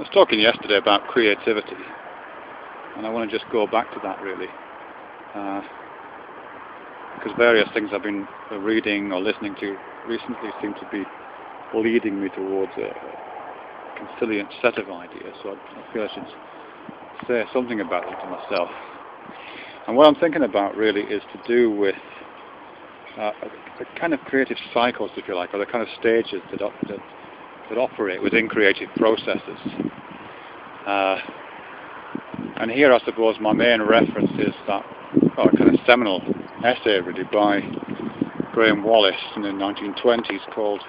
was talking yesterday about creativity, and I want to just go back to that really, because various things I've been reading or listening to recently seem to be leading me towards a conciliant set of ideas, so I feel I should say something about them to myself. And what I'm thinking about really is to do with the kind of creative cycles, if you like, or the kind of stages that operate within creative processes. And here I suppose my main reference is that kind of seminal essay really by Graeme Wallas in the 1920s called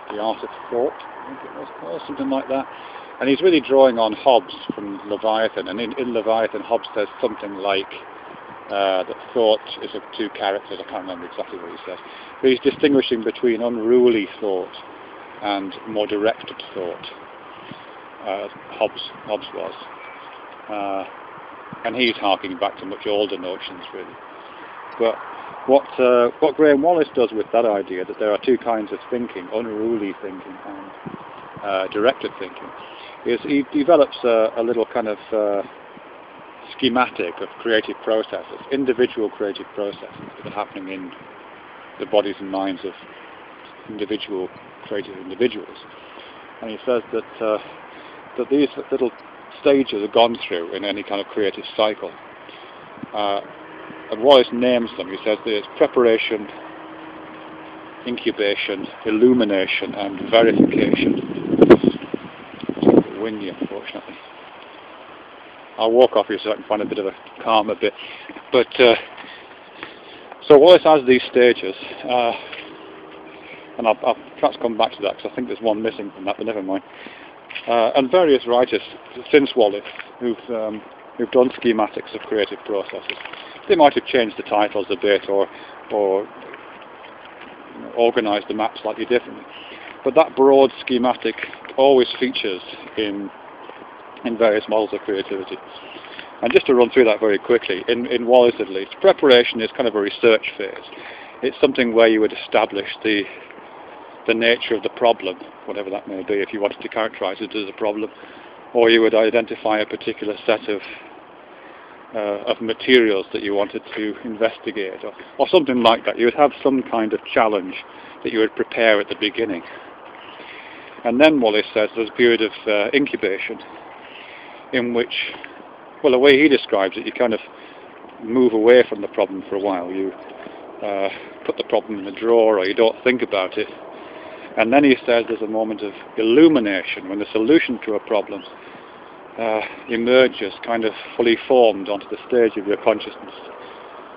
The Art of Thought, I think it was called, something like that. And he's really drawing on Hobbes from Leviathan, and in Leviathan Hobbes says something like that thought is of two characters. I can't remember exactly what he says, but he's distinguishing between unruly thought and more directed thought. Hobbes was, and he's harking back to much older notions really. But what Graeme Wallas does with that idea that there are two kinds of thinking, unruly thinking and directed thinking, is he develops a little kind of schematic of creative processes, individual creative processes that are happening in the bodies and minds of individual creative individuals. And he says that these little stages are gone through in any kind of creative cycle. And Wallace names them. He says there's preparation, incubation, illumination, and verification. It's a bit windy, unfortunately. I'll walk off here so I can find a bit of a calmer bit. But so Wallace has these stages, and I'll perhaps come back to that because I think there's one missing from that, but never mind. And various writers since Wallace who've done schematics of creative processes. They might have changed the titles a bit or organised the map slightly differently. But that broad schematic always features in various models of creativity. And just to run through that very quickly, in Wallace at least, preparation is kind of a research phase. It's something where you would establish the nature of the problem, whatever that may be, if you wanted to characterise it as a problem, or you would identify a particular set of materials that you wanted to investigate, or something like that. You would have some kind of challenge that you would prepare at the beginning. And then Wallace says there's a period of incubation, in which, well, the way he describes it, you kind of move away from the problem for a while. You put the problem in the drawer, or you don't think about it. And then he says there's a moment of illumination, when the solution to a problem emerges kind of fully formed onto the stage of your consciousness.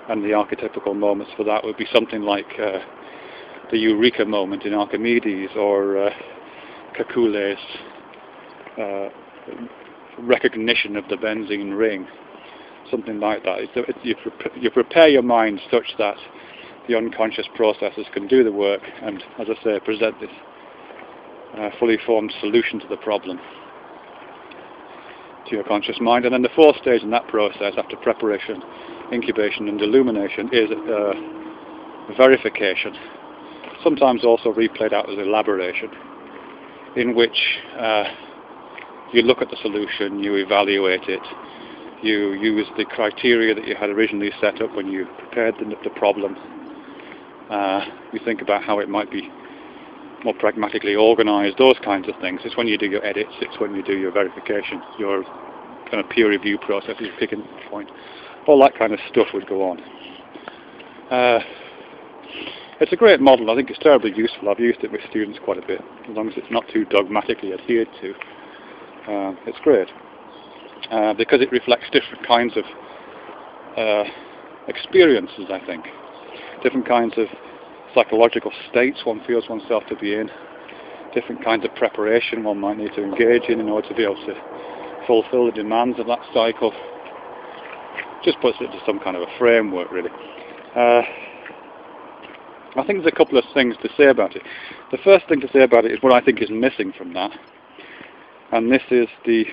And the archetypical moments for that would be something like the Eureka moment in Archimedes, or Kekule's recognition of the benzene ring, something like that. You prepare your mind such that the unconscious processes can do the work and, as I say, present this fully formed solution to the problem to your conscious mind. And then the fourth stage in that process, after preparation, incubation and illumination, is verification, sometimes also replayed out as elaboration, in which you look at the solution, you evaluate it, you use the criteria that you had originally set up when you prepared the problem. You think about how it might be more pragmatically organised, those kinds of things. It's when you do your edits, it's when you do your verification, your kind of peer review process, your picking point. All that kind of stuff would go on. It's a great model. I think it's terribly useful. I've used it with students quite a bit, as long as it's not too dogmatically adhered to. It's great because it reflects different kinds of experiences, I think. Different kinds of psychological states one feels oneself to be in. Different kinds of preparation one might need to engage in order to be able to fulfill the demands of that cycle. Just puts it into some kind of a framework, really. I think there's a couple of things to say about it. The first thing to say about it is what I think is missing from that. And this is the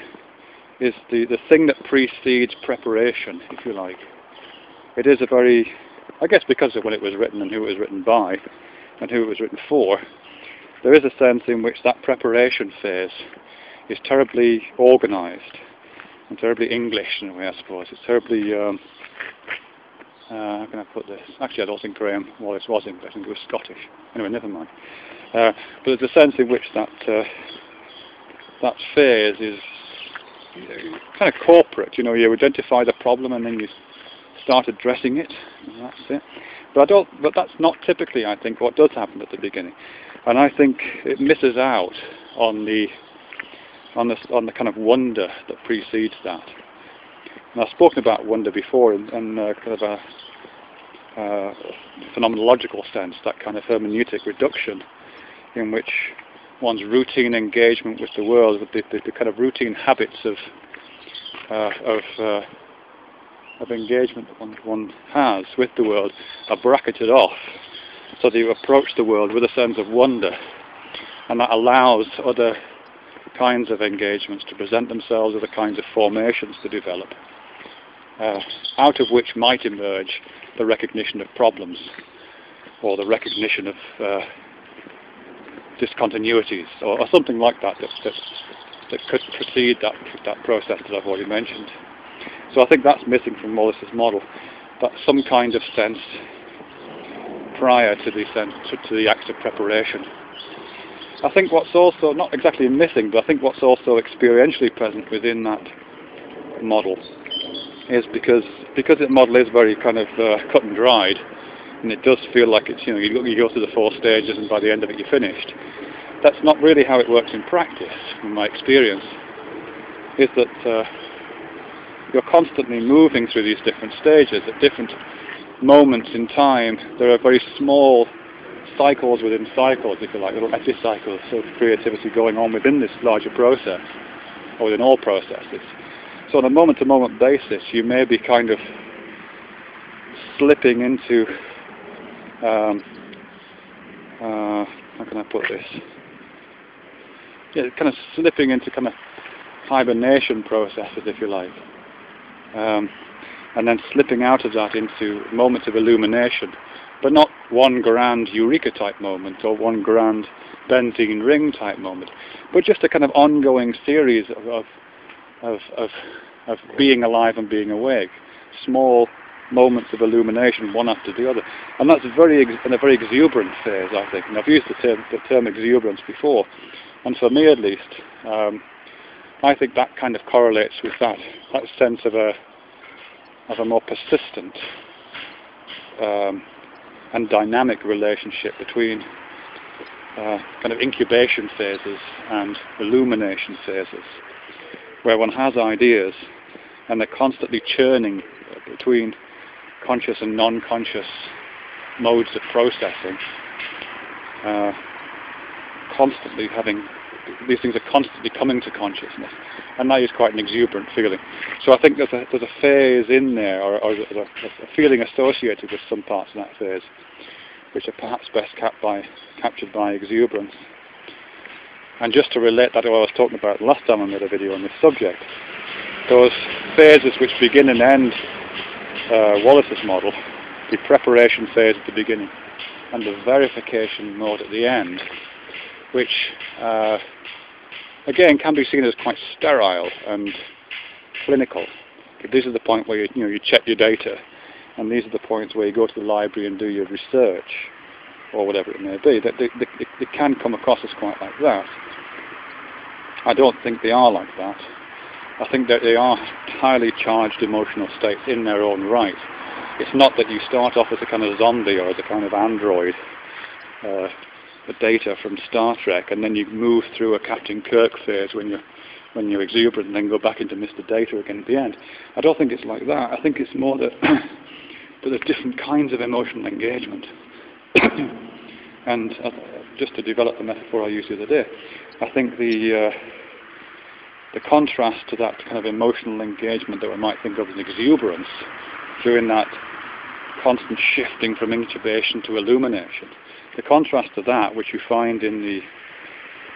thing that precedes preparation, if you like. It is a very, I guess because of when it was written and who it was written by and who it was written for, there is a sense in which that preparation phase is terribly organised and terribly English in a way, I suppose. It's terribly, how can I put this? Actually, I don't think Graeme Wallas was English, I think he was Scottish. Anyway, never mind. But there's a sense in which that phase is kind of corporate. You know, you identify the problem and then you start addressing it, and that's it. But that's not typically, I think, what does happen at the beginning. And I think it misses out on the kind of wonder that precedes that. And I've spoken about wonder before in kind of a phenomenological sense, that kind of hermeneutic reduction in which one's routine engagement with the world, with the kind of routine habits of engagement that one has with the world are bracketed off, so that you approach the world with a sense of wonder, and that allows other kinds of engagements to present themselves, other kinds of formations to develop, out of which might emerge the recognition of problems, or the recognition of discontinuities, or something like that that could precede that process that I've already mentioned. So I think that's missing from Wallas's model, that some kind of sense prior to the acts of preparation. I think what's also, not exactly missing, but I think what's also experientially present within that model is because the model is very kind of cut and dried, and it does feel like it's, you know, you go through the 4 stages and by the end of it you're finished. That's not really how it works in practice, in my experience, is that you're constantly moving through these different stages at different moments in time. There are very small cycles within cycles, if you like, little epicycles of creativity going on within this larger process, or within all processes. So on a moment-to-moment basis, you may be kind of slipping into, how can I put this? Yeah, kind of slipping into kind of hibernation processes, if you like. And then slipping out of that into moments of illumination, but not one grand eureka type moment or one grand benzene ring type moment, but just a kind of ongoing series of being alive and being awake, small moments of illumination, one after the other. And that's in a very exuberant phase, I think. And I've used the term exuberance before, and for me at least, I think that kind of correlates with that sense of a more persistent and dynamic relationship between kind of incubation phases and illumination phases, where one has ideas and they're constantly churning between conscious and non-conscious modes of processing, constantly having, these things are constantly coming to consciousness, and that is quite an exuberant feeling. So I think there's a phase in there, or a feeling associated with some parts of that phase, which are perhaps best captured by exuberance. And just to relate that to what I was talking about last time I made a video on this subject, those phases which begin and end Wallas's model, the preparation phase at the beginning and the verification mode at the end, which again can be seen as quite sterile and clinical. These are the point where you check your data, and these are the points where you go to the library and do your research, or whatever it may be. They can come across as quite like that. I don't think they are like that. I think that they are highly charged emotional states in their own right. It's not that you start off as a kind of zombie or as a kind of android, the data from Star Trek, and then you move through a Captain Kirk phase when you're exuberant, and then go back into Mr. Data again at the end. I don't think it's like that. I think it's more that there's different kinds of emotional engagement. And just to develop the metaphor I used the other day, I think the contrast to that kind of emotional engagement that we might think of as exuberance, during that constant shifting from incubation to illumination, the contrast to that, which you find in the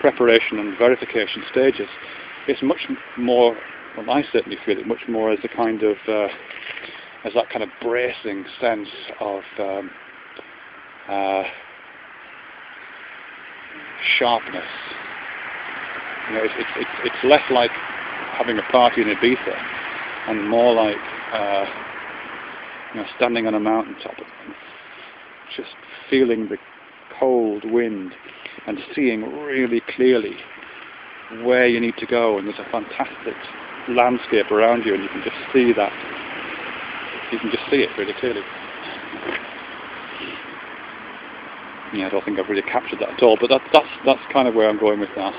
preparation and verification stages, is much more, well, I certainly feel it much more as a kind of, as that kind of bracing sense of sharpness, You know, it's less like having a party in Ibiza, and more like you know, standing on a mountaintop and just feeling the cold wind and seeing really clearly where you need to go, and there's a fantastic landscape around you, and you can just see that. You can just see it really clearly. Yeah, I don't think I've really captured that at all, but that's kind of where I'm going with that.